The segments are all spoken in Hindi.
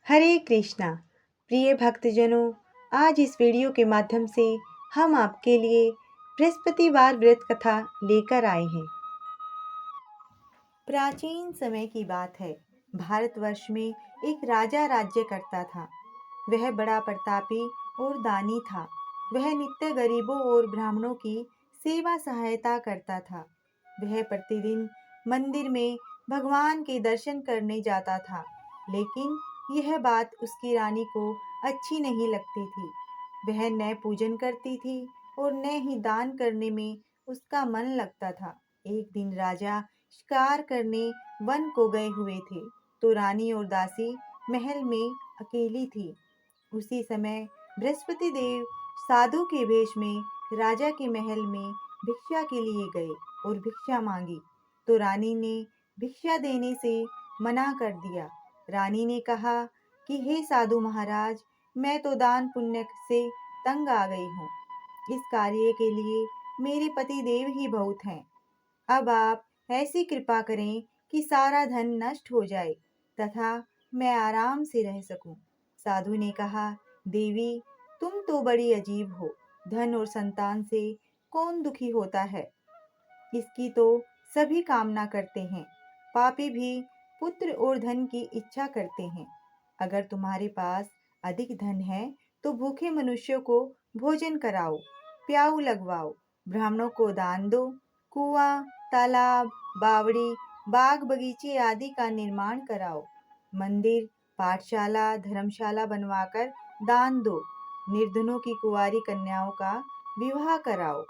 हरे कृष्णा। प्रिय भक्तजनों, आज इस वीडियो के माध्यम से हम आपके लिए बृहस्पतिवार व्रत कथा लेकर आए हैं। प्राचीन समय की बात है। भारतवर्ष में एक राजा राज्य करता था। वह बड़ा प्रतापी और दानी था। वह नित्य गरीबों और ब्राह्मणों की सेवा सहायता करता था। वह प्रतिदिन मंदिर में भगवान के दर्शन करने जाता था, लेकिन यह बात उसकी रानी को अच्छी नहीं लगती थी। वह न पूजन करती थी और न ही दान करने में उसका मन लगता था। एक दिन राजा शिकार करने वन को गए हुए थे, तो रानी और दासी महल में अकेली थी। उसी समय बृहस्पति देव साधु के वेश में राजा के महल में भिक्षा के लिए गए और भिक्षा मांगी, तो रानी ने भिक्षा देने से मना कर दिया। रानी ने कहा कि हे साधु महाराज, मैं तो दान पुण्य से तंग आ गई हूँ। इस कार्य के लिए मेरे पति देव ही बहुत हैं। अब आप ऐसी कृपा करें कि सारा धन नष्ट हो जाए तथा मैं आराम से रह सकूं। साधु ने कहा, देवी, तुम तो बड़ी अजीब हो। धन और संतान से कौन दुखी होता है? इसकी तो सभी कामना करते हैं। पापी भी पुत्र और धन की इच्छा करते हैं। अगर तुम्हारे पास अधिक धन है तो भूखे मनुष्यों को भोजन कराओ, प्याऊ लगवाओ, ब्राह्मणों को दान दो, कुआं, तालाब, बावड़ी, बाग बगीचे आदि का निर्माण कराओ, मंदिर, पाठशाला, धर्मशाला बनवाकर दान दो, निर्धनों की कुंवारी कन्याओं का विवाह कराओ,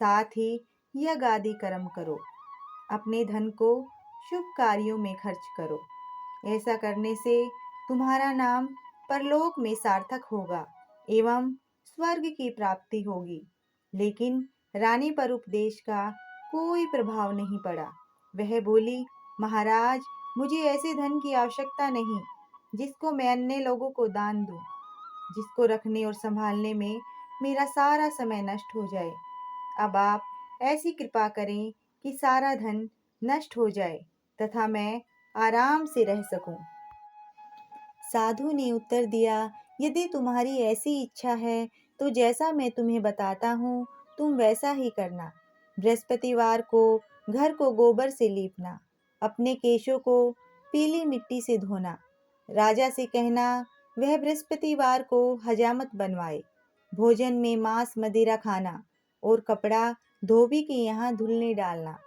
साथ ही यज्ञ आदि कर्म करो। अपने धन को शुभ कार्यों में खर्च करो। ऐसा करने से तुम्हारा नाम परलोक में सार्थक होगा एवं स्वर्ग की प्राप्ति होगी। लेकिन रानी पर उपदेश का कोई प्रभाव नहीं पड़ा। वह बोली, महाराज, मुझे ऐसे धन की आवश्यकता नहीं जिसको मैं अन्य लोगों को दान दूं, जिसको रखने और संभालने में मेरा सारा समय नष्ट हो जाए। अब आप ऐसी कृपा करें कि सारा धन नष्ट हो जाए तथा मैं आराम से रह सकूं। साधु ने उत्तर दिया, यदि तुम्हारी ऐसी इच्छा है तो जैसा मैं तुम्हें बताता हूँ तुम वैसा ही करना। बृहस्पतिवार को घर को गोबर से लीपना, अपने केशों को पीली मिट्टी से धोना, राजा से कहना वह बृहस्पतिवार को हजामत बनवाए, भोजन में मांस मदिरा खाना और कपड़ा धोबी के यहाँ धुलने डालना।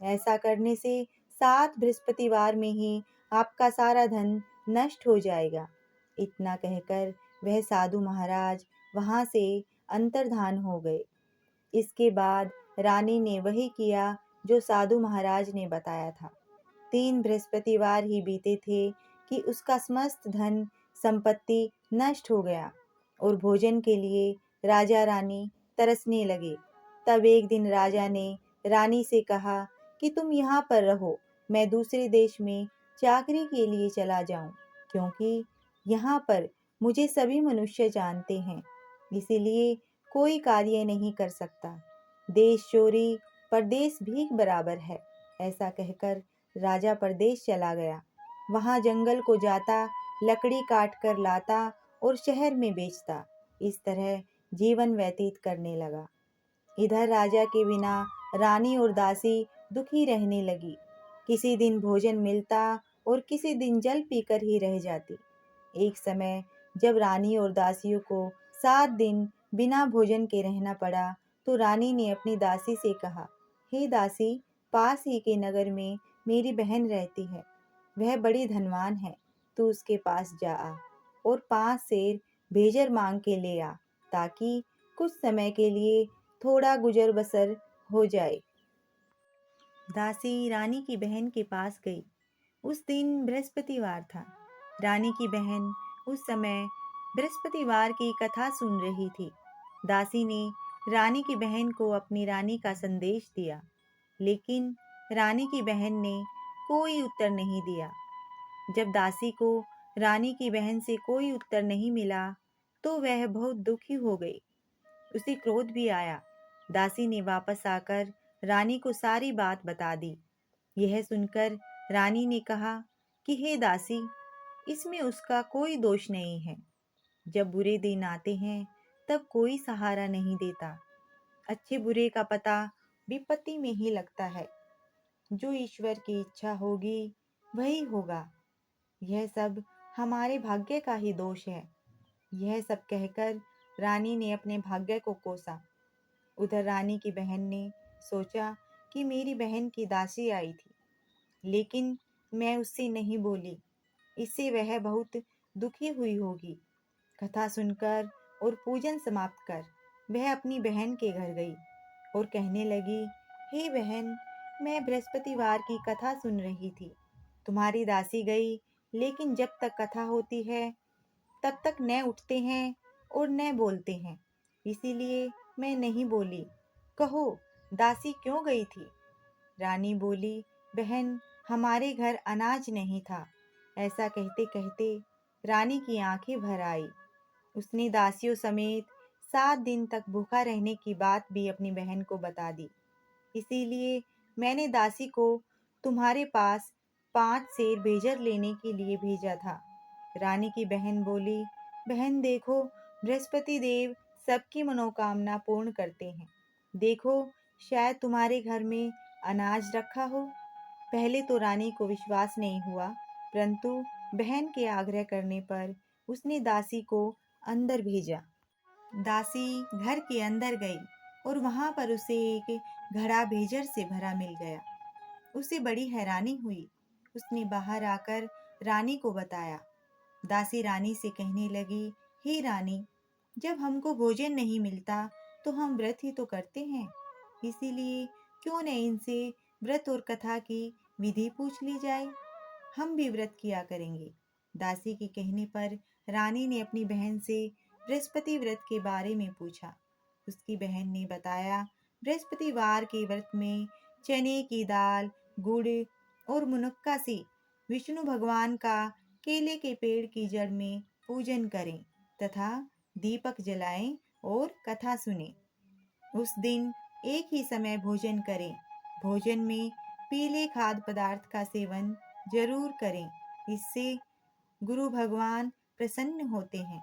ऐसा करने से 7 बृहस्पतिवार में ही आपका सारा धन नष्ट हो जाएगा। इतना कहकर वह साधु महाराज वहां से अंतर्धान हो गए। इसके बाद रानी ने वही किया जो साधु महाराज ने बताया था। 3 बृहस्पतिवार ही बीते थे कि उसका समस्त धन संपत्ति नष्ट हो गया और भोजन के लिए राजा रानी तरसने लगे। तब एक दिन राजा ने रानी से कहा कि तुम यहाँ पर रहो, मैं दूसरे देश में चाकरी के लिए चला जाऊं, क्योंकि यहाँ पर मुझे सभी मनुष्य जानते हैं, इसीलिए कोई कार्य नहीं कर सकता। देश चोरी परदेश भीख बराबर है। ऐसा कहकर राजा परदेश चला गया। वहां जंगल को जाता, लकड़ी काट कर लाता और शहर में बेचता। इस तरह जीवन व्यतीत करने लगा। इधर राजा के बिना रानी और दासी दुखी रहने लगी। किसी दिन भोजन मिलता और किसी दिन जल पीकर ही रह जाती। एक समय जब रानी और दासियों को 7 दिन बिना भोजन के रहना पड़ा, तो रानी ने अपनी दासी से कहा, हे दासी, पास ही के नगर में मेरी बहन रहती है। वह बड़ी धनवान है। तू उसके पास जा आ और 5 सेर भेजर मांग के ले आ, ताकि कुछ समय के लिए थोड़ा गुजर बसर हो जाए। दासी रानी की बहन के पास गई। उस दिन बृहस्पतिवार था। रानी की बहन उस समय बृहस्पतिवार की कथा सुन रही थी। दासी ने रानी की बहन को अपनी रानी का संदेश दिया, लेकिन रानी की बहन ने कोई उत्तर नहीं दिया। जब दासी को रानी की बहन से कोई उत्तर नहीं मिला, तो वह बहुत दुखी हो गई। उसे क्रोध भी आया। दासी ने वापस आकर रानी को सारी बात बता दी। यह सुनकर रानी ने कहा कि हे दासी, इसमें उसका कोई दोष नहीं है। जब बुरे दिन आते हैं तब कोई सहारा नहीं देता। अच्छे बुरे का पता विपत्ति में ही लगता है। जो ईश्वर की इच्छा होगी वही होगा। यह सब हमारे भाग्य का ही दोष है। यह सब कहकर रानी ने अपने भाग्य को कोसा। उधर रानी की बहन ने सोचा कि मेरी बहन की दासी आई थी, लेकिन मैं उससे नहीं बोली। इससे वह बहुत दुखी हुई होगी। कथा सुनकर और पूजन समाप्त कर वह अपनी बहन के घर गई और कहने लगी, हे बहन, मैं बृहस्पतिवार की कथा सुन रही थी। तुम्हारी दासी गई, लेकिन जब तक कथा होती है तब तक न उठते हैं और न बोलते हैं। इसीलिए मैं नहीं बोली। कहो, दासी क्यों गई थी? रानी बोली, बहन, हमारे घर अनाज नहीं था। ऐसा कहते कहते रानी की आंखें भर आई। उसने दासियों समेत 7 दिन तक भूखा रहने की बात भी अपनी बहन को बता दी। इसीलिए मैंने दासी को तुम्हारे पास 5 सेर भेजर लेने के लिए भेजा था। रानी की बहन बोली, बहन देखो, बृहस्पति देव सबकी मनोकामना पूर्ण करते हैं। देखो, शायद तुम्हारे घर में अनाज रखा हो। पहले तो रानी को विश्वास नहीं हुआ, परंतु बहन के आग्रह करने पर उसने दासी को अंदर भेजा। दासी घर के अंदर गई और वहां पर उसे एक घड़ा भेजर से भरा मिल गया। उसे बड़ी हैरानी हुई। उसने बाहर आकर रानी को बताया। दासी रानी से कहने लगी, हे रानी, जब हमको भोजन नहीं मिलता तो हम व्रत ही तो करते हैं। इसीलिए क्यों न इनसे व्रत और कथा की विधि पूछ ली जाए। हम भी व्रत किया करेंगे। दासी के कहने पर रानी ने अपनी बहन से बृहस्पति व्रत के बारे में पूछा। उसकी बहन ने बताया, बृहस्पतिवार के व्रत में चने की दाल, गुड़ और मुनक्का से विष्णु भगवान का केले के पेड़ की जड़ में पूजन करें तथा दीपक जलाएं और कथा सुने। उस दिन एक ही समय भोजन करें। भोजन में पीले खाद्य पदार्थ का सेवन जरूर करें। इससे गुरु भगवान प्रसन्न होते हैं,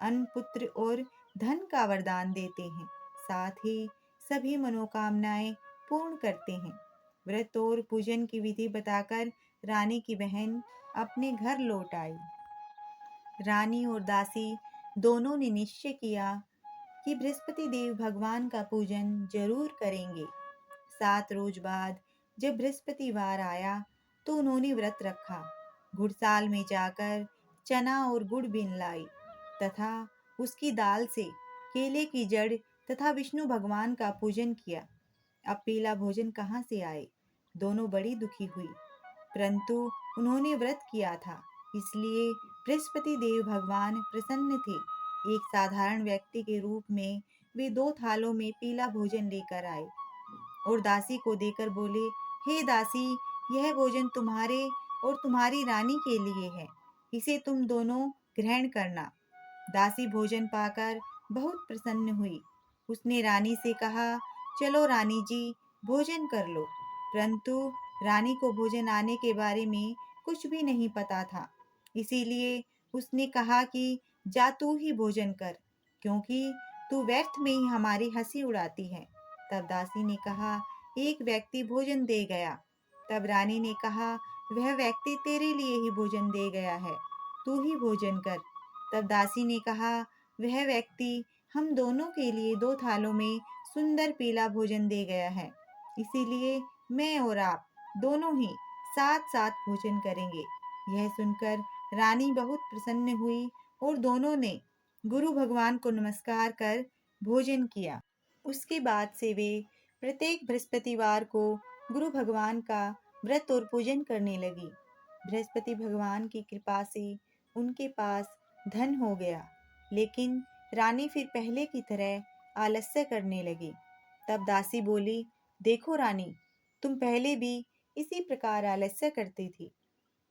अन्न, पुत्र और धन का वरदान देते हैं। साथ ही सभी मनोकामनाएं पूर्ण करते हैं। व्रत और पूजन की विधि बताकर रानी की बहन अपने घर लौट आई। रानी और दासी दोनों ने निश्चय किया कि बृहस्पति देव भगवान का पूजन जरूर करेंगे। 7 रोज बाद जब बृहस्पतिवार आया तो उन्होंने व्रत रखा। घुड़साल में जाकर चना और गुड़ बीन लाई तथा उसकी दाल से केले की जड़ तथा विष्णु भगवान का पूजन किया। अब पीला भोजन कहाँ से आए? दोनों बड़ी दुखी हुई, परंतु उन्होंने व्रत किया था, इसलिए बृहस्पति देव भगवान प्रसन्न थे। एक साधारण व्यक्ति के रूप में वे 2 थालों में पीला भोजन लेकर आए और दासी को देकर बोले, हे दासी, यह भोजन तुम्हारे और तुम्हारी रानी के लिए है। इसे तुम दोनों ग्रहण करना। दासी भोजन पाकर बहुत प्रसन्न हुई। उसने रानी से कहा, चलो रानी जी, भोजन कर लो। परंतु रानी को भोजन आने के बारे में कुछ भी नहीं पता था। इसीलिए उसने कहा कि जा तू ही भोजन कर, क्योंकि तू व्यर्थ में ही हमारी हंसी उड़ाती है। तब दासी ने कहा, एक व्यक्ति भोजन दे गया। तब रानी ने कहा, वह व्यक्ति तेरे लिए ही भोजन दे गया है, तू ही भोजन कर। तब दासी ने कहा, वह व्यक्ति हम दोनों के लिए 2 थालों में सुंदर पीला भोजन दे गया है, इसीलिए मैं और आप दोनों ही साथ साथ भोजन करेंगे। यह सुनकर रानी बहुत प्रसन्न हुई और दोनों ने गुरु भगवान को नमस्कार कर भोजन किया। उसके बाद से वे प्रत्येक बृहस्पतिवार को गुरु भगवान का व्रत और पूजन करने लगी। बृहस्पति भगवान की कृपा से उनके पास धन हो गया, लेकिन रानी फिर पहले की तरह आलस्य करने लगी। तब दासी बोली, देखो रानी, तुम पहले भी इसी प्रकार आलस्य करती थी।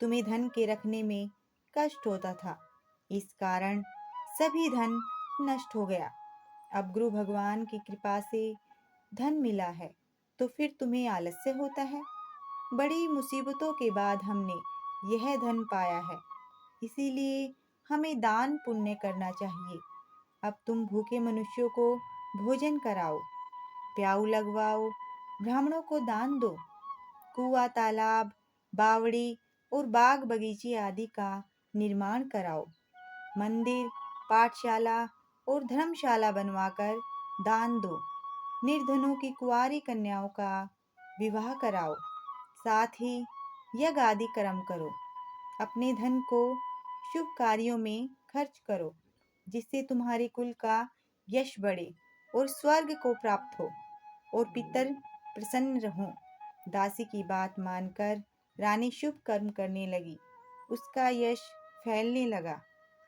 तुम्हें धन के रखने में कष्ट होता था, इस कारण सभी धन नष्ट हो गया। अब गुरु भगवान की कृपा से धन मिला है तो फिर तुम्हें आलस्य होता है। बड़ी मुसीबतों के बाद हमने यह धन पाया है, इसीलिए हमें दान पुण्य करना चाहिए। अब तुम भूखे मनुष्यों को भोजन कराओ, प्याऊ लगवाओ, ब्राह्मणों को दान दो, कुआं, तालाब, बावड़ी और बाग बगीचे आदि का निर्माण कराओ, मंदिर, पाठशाला और धर्मशाला बनवाकर दान दो, निर्धनों की कुंवारी कन्याओं का विवाह कराओ, साथ ही यज्ञ आदि कर्म करो। अपने धन को शुभ कार्यों में खर्च करो, जिससे तुम्हारे कुल का यश बढ़े और स्वर्ग को प्राप्त हो और पितर प्रसन्न हों। दासी की बात मानकर रानी शुभ कर्म करने लगी। उसका यश फैलने लगा।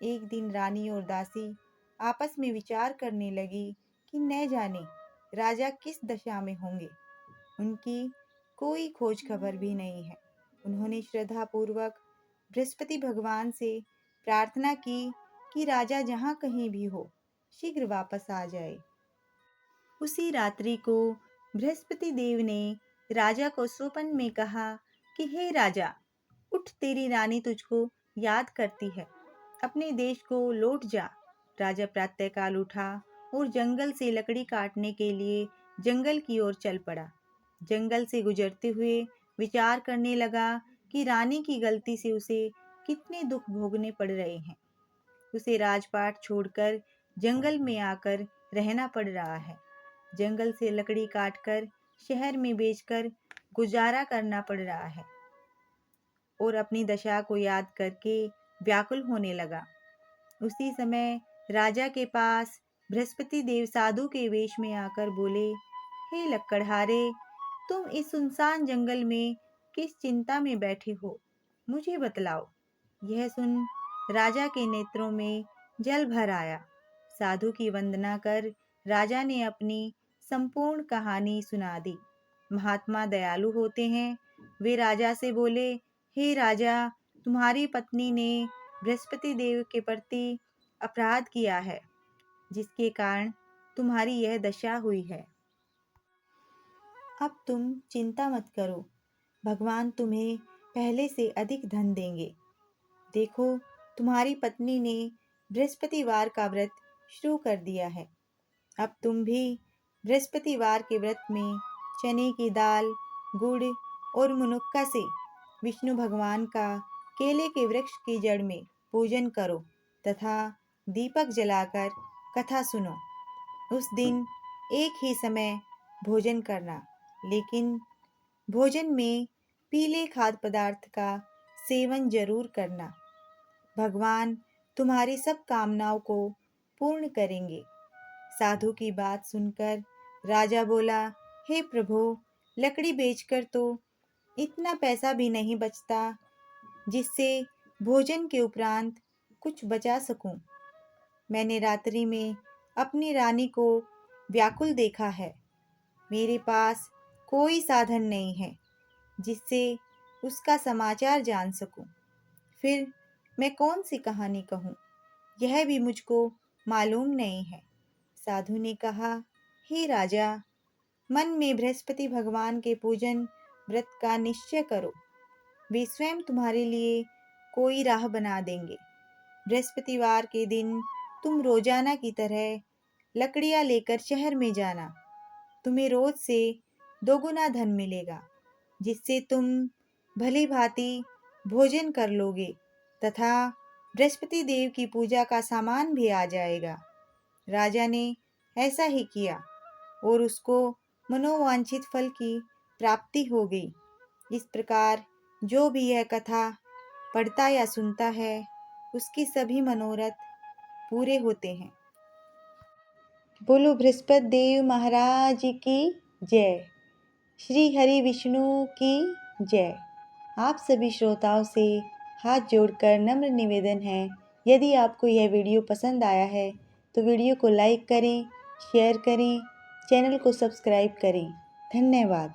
एक दिन रानी और दासी आपस में विचार करने लगी कि न जाने राजा किस दशा में होंगे। उनकी कोई खोज खबर भी नहीं है। उन्होंने श्रद्धा पूर्वक बृहस्पति भगवान से प्रार्थना की कि राजा जहाँ कहीं भी हो शीघ्र वापस आ जाए। उसी रात्रि को बृहस्पति देव ने राजा को स्वप्न में कहा कि हे राजा, उठ, तेरी रानी तुझको याद करती है, अपने देश को लौट जा। राजा प्रातःकाल उठा और जंगल से लकड़ी काटने के लिए जंगल की ओर चल पड़ा। जंगल से गुजरते हुए विचार करने लगा कि रानी की गलती से उसे कितने दुख भोगने पड़ रहे हैं। उसे राजपाट छोड़कर जंगल में आकर रहना पड़ रहा है। जंगल से लकड़ी काटकर शहर में बेचकर गुजारा करना पड़ रहा है और अपनी दशा को याद करके व्याकुल होने लगा। उसी समय राजा के पास बृहस्पति देव साधु के वेश में आकर बोले, हे लक्कड़हारे, तुम इस सुनसान जंगल में किस चिंता में बैठे हो, मुझे बतलाओ। यह सुन राजा के नेत्रों में जल भर आया। साधु की वंदना कर राजा ने अपनी संपूर्ण कहानी सुना दी। महात्मा दयालु होते हैं। वे राजा से बोले, हे राजा, तुम्हारी पत्नी ने बृहस्पति देव के प्रति अपराध किया है, जिसके कारण तुम्हारी यह दशा हुई है। अब तुम चिंता मत करो, भगवान तुम्हें पहले से अधिक धन देंगे। देखो, तुम्हारी पत्नी ने बृहस्पतिवार का व्रत शुरू कर दिया है। अब तुम भी बृहस्पतिवार के व्रत में चने की दाल, गुड़ और मुनक्का से विष्णु भगवान का केले के वृक्ष की जड़ में पूजन करो तथा दीपक जलाकर कथा सुनो। उस दिन एक ही समय भोजन करना, लेकिन भोजन में पीले खाद्य पदार्थ का सेवन जरूर करना। भगवान तुम्हारी सब कामनाओं को पूर्ण करेंगे। साधु की बात सुनकर राजा बोला, हे प्रभु, लकड़ी बेचकर तो इतना पैसा भी नहीं बचता जिससे भोजन के उपरांत कुछ बचा सकूं। मैंने रात्रि में अपनी रानी को व्याकुल देखा है। मेरे पास कोई साधन नहीं है जिससे उसका समाचार जान सकूं। फिर मैं कौन सी कहानी कहूँ, यह भी मुझको मालूम नहीं है। साधु ने कहा, हे राजा, मन में बृहस्पति भगवान के पूजन व्रत का निश्चय करो। वे स्वयं तुम्हारे लिए कोई राह बना देंगे। बृहस्पतिवार के दिन तुम रोजाना की तरह लकड़ियाँ लेकर शहर में जाना। तुम्हें रोज से दोगुना धन मिलेगा, जिससे तुम भली भांति भोजन कर लोगे तथा बृहस्पति देव की पूजा का सामान भी आ जाएगा। राजा ने ऐसा ही किया और उसको मनोवांछित फल की प्राप्ति हो गई। इस प्रकार जो भी यह कथा पढ़ता या सुनता है, उसकी सभी मनोरथ पूरे होते हैं। बोलो बृहस्पति देव महाराज की जय। श्री हरि विष्णु की जय। आप सभी श्रोताओं से हाथ जोड़कर नम्र निवेदन है, यदि आपको यह वीडियो पसंद आया है तो वीडियो को लाइक करें, शेयर करें, चैनल को सब्सक्राइब करें। धन्यवाद।